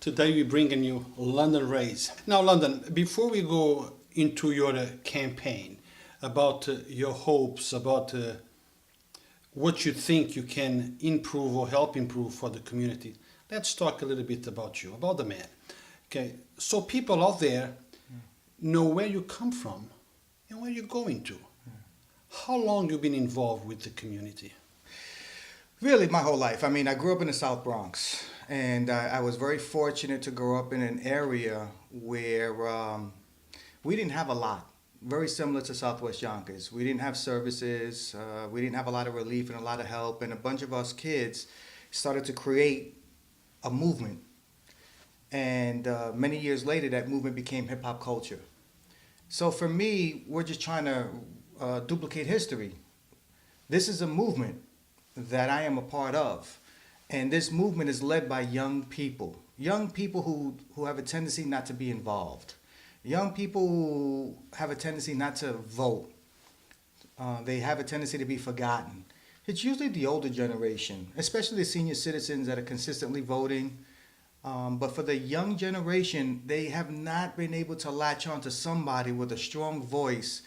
Today we bring in you London Reyes. Now London, before we go into your campaign, about your hopes, about what you think you can improve or help improve for the community, let's talk a little bit about you, about the man. Okay, so people out there know where you come from and where you're going to. How long you been involved with the community? Really, my whole life. I mean, I grew up in the South Bronx, and I was very fortunate to grow up in an area where we didn't have a lot. Very similar to Southwest Yonkers. We didn't have services, we didn't have a lot of relief and a lot of help, and a bunch of us kids started to create a movement. And many years later, that movement became hip hop culture. So for me, we're just trying to duplicate history. This is a movement that I am a part of. And this movement is led by young people who have a tendency not to be involved, young people who have a tendency not to vote. They have a tendency to be forgotten. It's usually the older generation, especially the senior citizens that are consistently voting. But for the young generation, they have not been able to latch on to somebody with a strong voice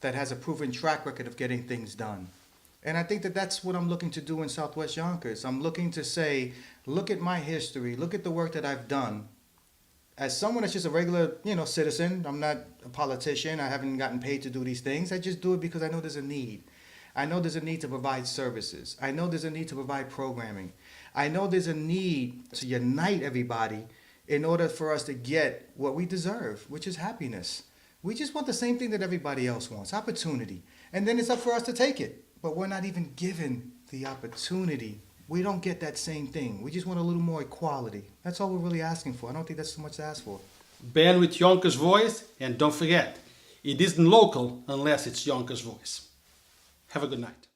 that has a proven track record of getting things done. And I think that that's what I'm looking to do in Southwest Yonkers. I'm looking to say, look at my history, look at the work that I've done. As someone that's just a regular, citizen, I'm not a politician, I haven't gotten paid to do these things. I just do it because I know there's a need. I know there's a need to provide services. I know there's a need to provide programming. I know there's a need to unite everybody in order for us to get what we deserve, which is happiness. We just want the same thing that everybody else wants, opportunity. And then it's up for us to take it. But we're not even given the opportunity. We don't get that same thing. We just want a little more equality. That's all we're really asking for. I don't think that's so much to ask for. Band with Yonkers voice, and don't forget, it isn't local unless it's Yonkers voice. Have a good night.